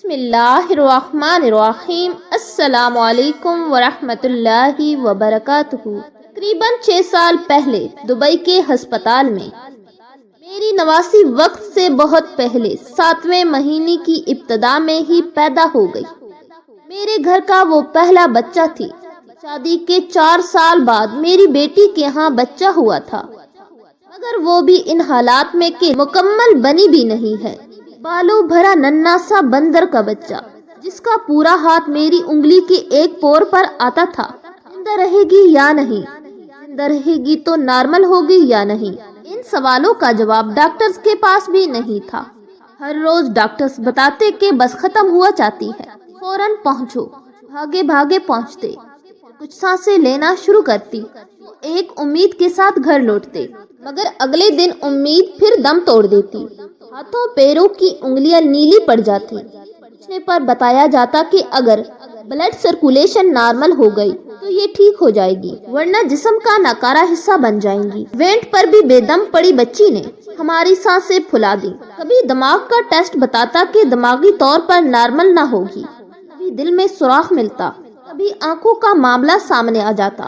بسم اللہ الرحمن الرحیم۔ السلام علیکم ورحمۃ اللہ وبرکاتہ۔ تقریباً 6 سال پہلے دبئی کے ہسپتال میں میری نواسی وقت سے بہت پہلے 7ویں مہینے کی ابتدا میں ہی پیدا ہو گئی۔ میرے گھر کا وہ پہلا بچہ تھی۔ شادی کے 4 سال بعد میری بیٹی کے ہاں بچہ ہوا تھا، مگر وہ بھی ان حالات میں کہ مکمل بنی بھی نہیں ہے۔ بالوں بھرا ننھا سا بندر کا بچہ، جس کا پورا ہاتھ میری انگلی کے ایک پور پر آتا تھا۔ زندہ رہے گی یا نہیں، زندہ رہے گی تو نارمل ہوگی یا نہیں، ان سوالوں کا جواب ڈاکٹرز کے پاس بھی نہیں تھا۔ ہر روز ڈاکٹرز بتاتے کہ بس ختم ہوا چاہتی ہے، فوراً پہنچو۔ بھاگے بھاگے پہنچتے، کچھ سانسیں لینا شروع کرتی، ایک امید کے ساتھ گھر لوٹتے، مگر اگلے دن امید پھر دم توڑ دیتی۔ ہاتھوں پیروں کی انگلیاں نیلی پڑ جاتی۔ پوچھنے پر بتایا جاتا کہ اگر بلڈ سرکولیشن نارمل ہو گئی تو یہ ٹھیک ہو جائے گی، ورنہ جسم کا ناکارہ حصہ بن جائیں گی۔ وینٹ پر بھی بے دم پڑی بچی نے ہماری سانسیں پھلا دی۔ کبھی دماغ کا ٹیسٹ بتاتا کہ دماغی طور پر نارمل نہ ہوگی، کبھی دل میں سوراخ ملتا، کبھی آنکھوں کا معاملہ سامنے آ جاتا۔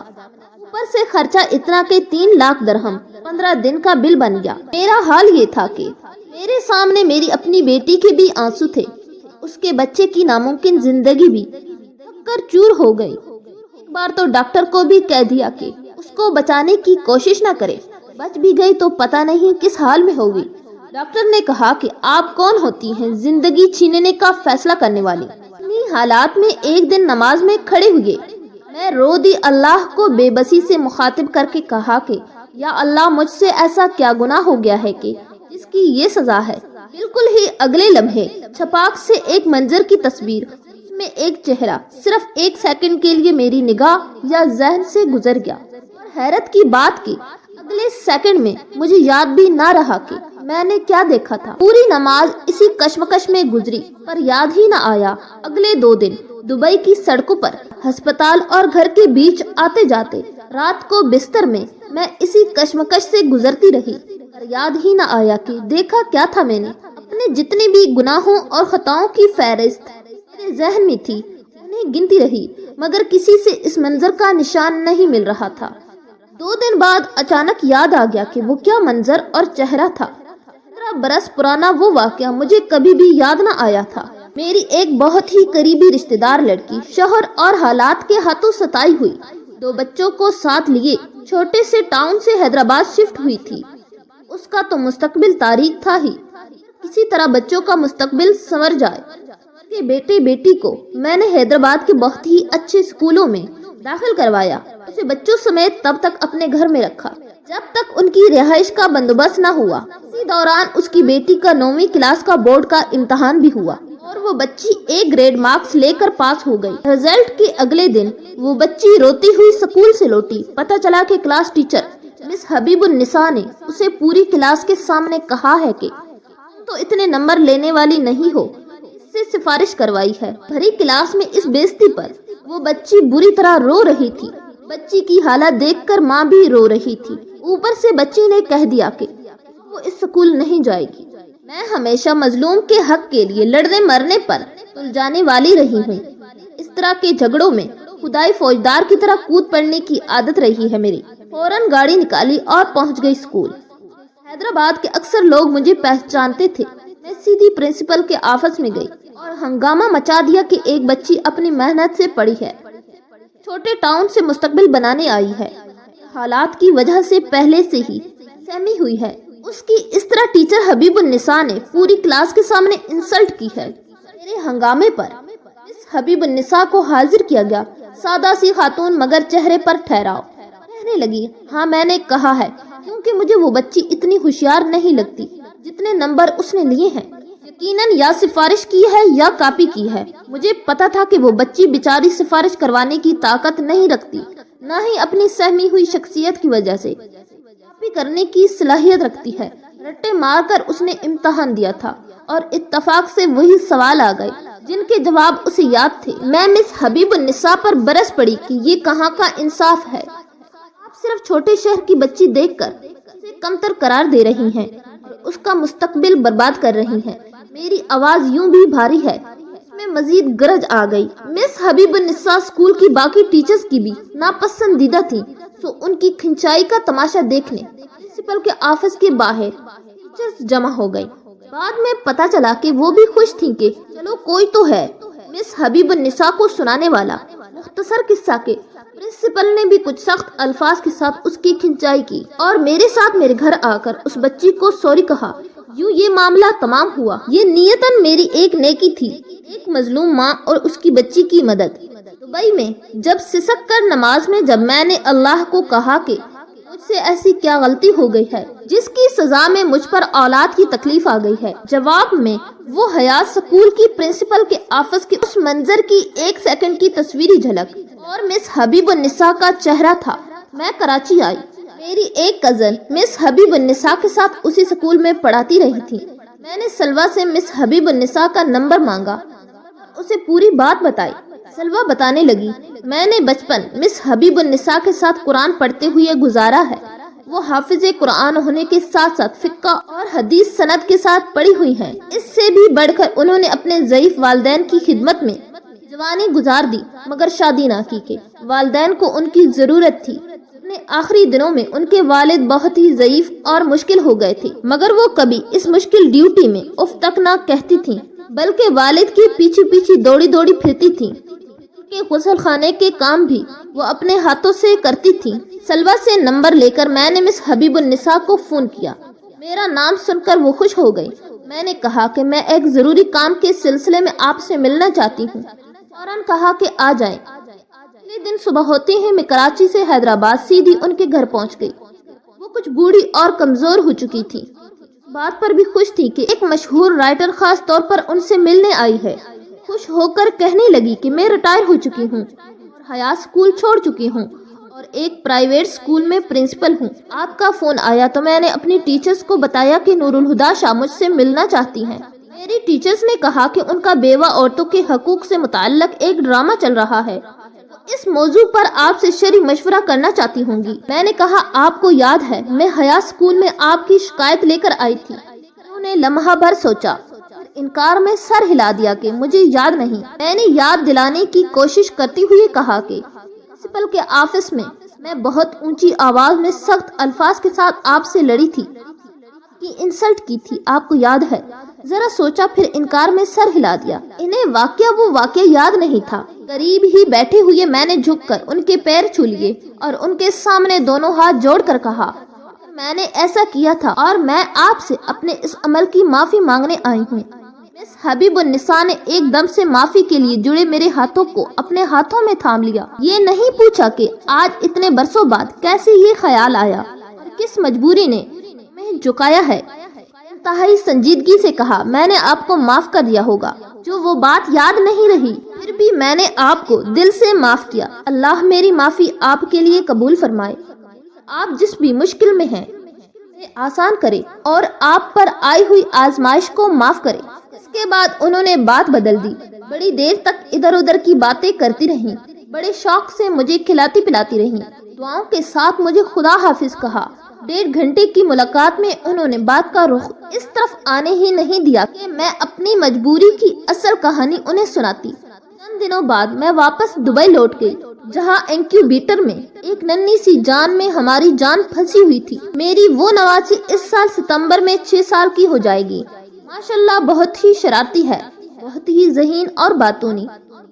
اوپر سے خرچہ اتنا کہ 3 لاکھ درہم 15 دن کا بل بن گیا۔ میرا حال یہ تھا کہ میرے سامنے میری اپنی بیٹی کے بھی آنسو تھے، اس کے بچے کی ناممکن زندگی بھی تھک کر چور ہو گئی۔ ایک بار تو ڈاکٹر کو بھی کہہ دیا کہ اس کو بچانے کی کوشش نہ کرے، بچ بھی گئی تو پتہ نہیں کس حال میں ہوگی۔ ڈاکٹر نے کہا کہ آپ کون ہوتی ہیں زندگی چھیننے کا فیصلہ کرنے والی۔ انہی حالات میں ایک دن نماز میں کھڑے ہوئے میں رو دی، اللہ کو بے بسی سے مخاطب کر کے کہا کہ یا اللہ، مجھ سے ایسا کیا گناہ ہو گیا ہے کہ جس کی یہ سزا ہے۔ بالکل ہی اگلے لمحے چھپاک سے ایک منظر کی تصویر، اس میں ایک چہرہ صرف 1 سیکنڈ کے لیے میری نگاہ یا ذہن سے گزر گیا۔ اور حیرت کی بات کہ اگلے سیکنڈ میں مجھے یاد بھی نہ رہا کہ میں نے کیا دیکھا تھا۔ پوری نماز اسی کشمکش میں گزری، پر یاد ہی نہ آیا۔ اگلے 2 دن دبئی کی سڑکوں پر، ہسپتال اور گھر کے بیچ آتے جاتے، رات کو بستر میں میں اسی کشمکش سے گزرتی رہی، پر یاد ہی نہ آیا کہ دیکھا کیا تھا میں نے۔ اپنے جتنے بھی گناہوں اور خطاؤں کی فہرست میرے ذہن میں تھی، انہیں گنتی رہی، مگر کسی سے اس منظر کا نشان نہیں مل رہا تھا۔ 2 دن بعد اچانک یاد آ گیا کہ وہ کیا منظر اور چہرہ تھا۔ 15 برس پرانا وہ واقعہ مجھے کبھی بھی یاد نہ آیا تھا۔ میری ایک بہت ہی قریبی رشتہ دار لڑکی شوہر اور حالات کے ہاتھوں ستائی ہوئی، 2 بچوں کو ساتھ لیے چھوٹے سے ٹاؤن سے حیدرآباد شفٹ ہوئی تھی۔ اس کا تو مستقبل تاریک تھا ہی، کسی طرح بچوں کا مستقبل سنور جائے۔ اس کے بیٹے بیٹی کو میں نے حیدرآباد کے بہت ہی اچھے اسکولوں میں داخل کروایا، اسے بچوں سمیت تب تک اپنے گھر میں رکھا جب تک ان کی رہائش کا بندوبست نہ ہوا۔ اسی دوران اس کی بیٹی کا 9ویں کلاس کا بورڈ کا امتحان بھی ہوا اور وہ بچی A گریڈ مارکس لے کر پاس ہو گئی۔ رزلٹ کے اگلے دن وہ بچی روتی ہوئی اسکول سے لوٹی۔ پتہ چلا کہ کلاس ٹیچر مس حبیب النساء نے اسے پوری کلاس کے سامنے کہا ہے کہ تم تو اتنے نمبر لینے والی نہیں ہو، اس سے سفارش کروائی ہے۔ بھری کلاس میں اس بے عزتی پر وہ بچی بری طرح رو رہی تھی۔ بچی کی حالت دیکھ کر ماں بھی رو رہی تھی۔ اوپر سے بچی نے کہہ دیا کہ وہ اس سکول نہیں جائے گی۔ میں ہمیشہ مظلوم کے حق کے لیے لڑنے مرنے پر تل جانے والی رہی ہوں۔ اس طرح کے جھگڑوں میں خدائی فوجدار کی طرح کود پڑنے کی عادت رہی ہے میری۔ فوراً گاڑی نکالی اور پہنچ گئی اسکول۔ حیدرآباد کے اکثر لوگ مجھے پہچانتے تھے۔ میں سیدھی پرنسپل کے آفس میں گئی اور ہنگامہ مچا دیا کہ ایک بچی اپنی محنت سے پڑھی ہے، چھوٹے ٹاؤن سے مستقبل بنانے آئی ہے، حالات کی وجہ سے پہلے سے ہی سہمی ہوئی ہے۔ اس کی اس طرح ٹیچر حبیب النساء نے پوری کلاس کے سامنے انسلٹ کی ہے۔ میرے ہنگامے پر مس حبیب النساء کو حاضر کیا گیا، سادہ سی خاتون مگر چہرے پر ٹھہراؤ۔ کہنے لگی، ہاں میں نے کہا ہے، کیونکہ مجھے وہ بچی اتنی ہوشیار نہیں لگتی جتنے نمبر اس نے لیے ہیں۔ یقیناً یا سفارش کی ہے یا کاپی کی ہے۔ مجھے پتا تھا کہ وہ بچی بیچاری سفارش کروانے کی طاقت نہیں رکھتی، نہ ہی اپنی سہمی ہوئی شخصیت کی وجہ سے کاپی کرنے کی صلاحیت رکھتی ہے۔ رٹے مار کر اس نے امتحان دیا تھا اور اتفاق سے وہی سوال آ گئے جن کے جواب اسے یاد تھے۔ میں مس حبیب النساء پر برس پڑی کہ یہ کہاں کا انصاف ہے۔ آپ صرف چھوٹے شہر کی بچی دیکھ کر اسے کمتر قرار دے رہی ہیں اور اس کا مستقبل برباد کر رہی ہیں۔ میری آواز یوں بھی بھاری ہے، مزید گرج آ گئی۔ مس حبیب النساء اسکول کی باقی ٹیچرز کی بھی ناپسندیدہ تھی، تو ان کی کھنچائی کا تماشا دیکھنے پرنسپل کے آفس کے باہر ٹیچرز جمع ہو گئی۔ بعد میں پتا چلا کہ وہ بھی خوش تھیں کہ چلو کوئی تو ہے مس حبیب النساء کو سنانے والا۔ مختصر قصہ کے پرنسپل نے بھی کچھ سخت الفاظ کے ساتھ اس کی کھنچائی کی اور میرے ساتھ میرے گھر آ کر اس بچی کو سوری کہا۔ یوں یہ معاملہ تمام ہوا۔ یہ نیتاً میری ایک نیکی تھی، ایک مظلوم ماں اور اس کی بچی کی مدد۔ دبئی میں جب سسک کر نماز میں جب میں نے اللہ کو کہا کہ مجھ سے ایسی کیا غلطی ہو گئی ہے جس کی سزا میں مجھ پر اولاد کی تکلیف آ گئی ہے، جواب میں وہ حیات اسکول کی پرنسپل کے آفس کے اس منظر کی ایک سیکنڈ کی تصویری جھلک اور مس حبیب النساء کا چہرہ تھا۔ میں کراچی آئی، میری ایک کزن مس حبیب النساء کے ساتھ اسی سکول میں پڑھاتی رہی تھی۔ میں نے سلوہ سے مس حبیب النساء کا نمبر مانگا، اسے پوری بات بتائی۔ سلوہ بتانے لگی، میں نے بچپن مس حبیب النساء کے ساتھ قرآن پڑھتے ہوئے گزارا ہے۔ وہ حافظ قرآن ہونے کے ساتھ ساتھ فقہ اور حدیث سند کے ساتھ پڑھی ہوئی ہیں۔ اس سے بھی بڑھ کر انہوں نے اپنے ضعیف والدین کی خدمت میں جوانی گزار دی، مگر شادی نہ کی کہ والدین کو ان کی ضرورت تھی۔ اپنے آخری دنوں میں ان کے والد بہت ہی ضعیف اور مشکل ہو گئے تھے، مگر وہ کبھی اس مشکل ڈیوٹی میں اف تک نہ کہتی تھیں، بلکہ والد کی پیچھے پیچھے دوڑی دوڑی پھرتی تھیں۔ کے غسل خانے کے کام بھی وہ اپنے ہاتھوں سے کرتی تھیں۔ سلوہ سے نمبر لے کر میں نے مس حبیب النساء کو فون کیا۔ میرا نام سن کر وہ خوش ہو گئی۔ میں نے کہا کہ میں ایک ضروری کام کے سلسلے میں آپ سے ملنا چاہتی ہوں۔ فوراً کہا کہ آ جائیں۔ اگلے دن صبح ہوتے ہی میں کراچی سے حیدرآباد سیدھی ان کے گھر پہنچ گئی۔ وہ کچھ بوڑھی اور کمزور ہو چکی تھی، بات پر بھی خوش تھی کہ ایک مشہور رائٹر خاص طور پر ان سے ملنے آئی ہے۔ خوش ہو کر کہنے لگی کہ میں ریٹائر ہو چکی ہوں، حیات اسکول چھوڑ چکی ہوں اور ایک پرائیویٹ اسکول میں پرنسپل ہوں۔ آپ کا فون آیا تو میں نے اپنی ٹیچرز کو بتایا کہ نور الہدا شاہ مجھ سے ملنا چاہتی ہیں۔ میری ٹیچرز نے کہا کہ ان کا بیوہ عورتوں کے حقوق سے متعلق ایک ڈرامہ چل رہا ہے، اس موضوع پر آپ سے شرعی مشورہ کرنا چاہتی ہوں گی۔ میں نے کہا آپ کو یاد ہے میں حیات اسکول میں آپ کی شکایت لے کر آئی تھی۔ انہوں نے لمحہ بھر سوچا، انکار میں سر ہلا دیا کہ مجھے یاد نہیں۔ میں نے یاد دلانے کی کوشش کرتے ہوئے کہا کہ پرنسپل کے آفس میں میں بہت اونچی آواز میں سخت الفاظ کے ساتھ آپ سے لڑی تھی، کی انسلٹ کی تھی، آپ کو یاد ہے؟ ذرا سوچا پھر انکار میں سر ہلا دیا۔ انہیں وہ واقعہ یاد نہیں تھا۔ قریب ہی بیٹھے ہوئے میں نے جھک کر ان کے پیر چھو لیے اور ان کے سامنے دونوں ہاتھ جوڑ کر کہا میں نے ایسا کیا تھا اور میں آپ سے اپنے اس عمل کی معافی مانگنے آئی ہوں۔ مس حبیب النساء نے ایک دم سے معافی کے لیے جڑے میرے ہاتھوں کو اپنے ہاتھوں میں تھام لیا۔ یہ نہیں پوچھا کہ آج اتنے برسوں بعد کیسے یہ خیال آیا اور کس مجبوری نے میں جھکایا ہے۔ انتہائی سنجیدگی سے کہا میں نے آپ کو معاف کر دیا ہوگا، جو وہ بات یاد نہیں رہی، پھر بھی میں نے آپ کو دل سے معاف کیا۔ اللہ میری معافی آپ کے لیے قبول فرمائے، آپ جس بھی مشکل میں ہیں آسان کرے اور آپ پر آئی ہوئی آزمائش کو معاف کرے۔ اس کے بعد انہوں نے بات بدل دی، بڑی دیر تک ادھر ادھر کی باتیں کرتی رہیں، بڑے شوق سے مجھے کھلاتی پلاتی رہیں، دعاؤں کے ساتھ مجھے خدا حافظ کہا۔ 1.5 گھنٹے کی ملاقات میں انہوں نے بات کا رخ اس طرف آنے ہی نہیں دیا کہ میں اپنی مجبوری کی اصل کہانی انہیں سناتی۔ چند دنوں بعد میں واپس دبئی لوٹ گئی، جہاں انکیوبیٹر میں ایک ننھی سی جان میں ہماری جان پھنسی ہوئی تھی۔ میری وہ نواسی اس سال ستمبر میں 6 سال کی ہو جائے گی۔ ماشاءاللہ بہت ہی شرارتی ہے، بہت ہی ذہین اور باتونی،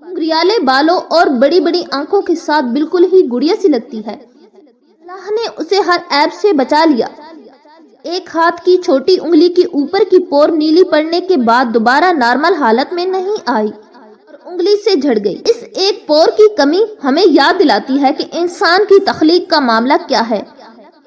گھریالے بالوں اور بڑی بڑی آنکھوں کے ساتھ بالکل ہی گڑیا سی لگتی ہے۔ اللہ نے اسے ہر عیب سے بچا لیا۔ ایک ہاتھ کی چھوٹی انگلی کی اوپر کی پور نیلی پڑنے کے بعد دوبارہ نارمل حالت میں نہیں آئی اور انگلی سے جھڑ گئی۔ اس ایک پور کی کمی ہمیں یاد دلاتی ہے کہ انسان کی تخلیق کا معاملہ کیا ہے،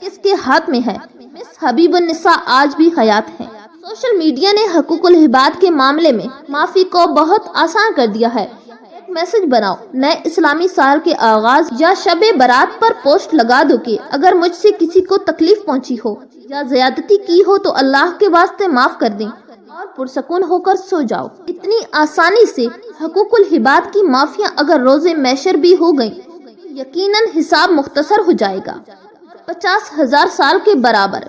کس کے ہاتھ میں ہے۔ مس حبیب النساء آج بھی حیات ہیں۔ سوشل میڈیا نے حقوق العباد کے معاملے میں معافی کو بہت آسان کر دیا ہے۔ ایک میسج بناؤ، نئے اسلامی سال کے آغاز یا شب برات پر پوسٹ لگا دو کہ اگر مجھ سے کسی کو تکلیف پہنچی ہو یا زیادتی کی ہو تو اللہ کے واسطے معاف کر دیں اور پرسکون ہو کر سو جاؤ۔ اتنی آسانی سے حقوق العباد کی معافیاں اگر روزے محشر بھی ہو گئیں یقیناً حساب مختصر ہو جائے گا۔ 50,000 سال کے برابر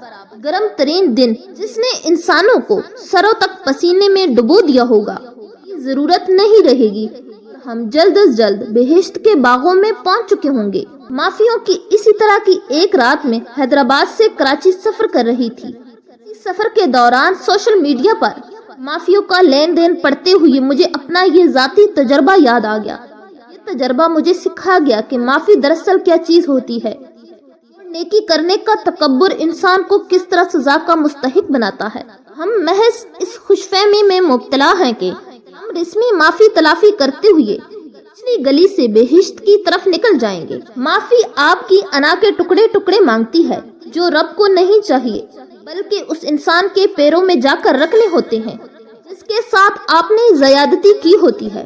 گرم ترین دن جس نے انسانوں کو سروں تک پسینے میں ڈبو دیا ہوگا، ضرورت نہیں رہے گی، ہم جلد از جلد بہشت کے باغوں میں پہنچ چکے ہوں گے۔ مافیوں کی اسی طرح کی ایک رات میں حیدرآباد سے کراچی سفر کر رہی تھی۔ اس سفر کے دوران سوشل میڈیا پر مافیوں کا لین دین پڑھتے ہوئے مجھے اپنا یہ ذاتی تجربہ یاد آ گیا۔ یہ تجربہ مجھے سکھا گیا کہ معافی دراصل کیا چیز ہوتی ہے، نیکی کرنے کا تکبر انسان کو کس طرح سزا کا مستحق بناتا ہے۔ ہم محض اس خوش فہمی میں مبتلا ہیں کہ ہم رسمی معافی تلافی کرتے ہوئے پچھلی گلی سے بہشت کی طرف نکل جائیں گے۔ معافی آپ کی انا کے ٹکڑے ٹکڑے مانگتی ہے جو رب کو نہیں چاہیے، بلکہ اس انسان کے پیروں میں جا کر رکھنے ہوتے ہیں جس کے ساتھ آپ نے زیادتی کی ہوتی ہے۔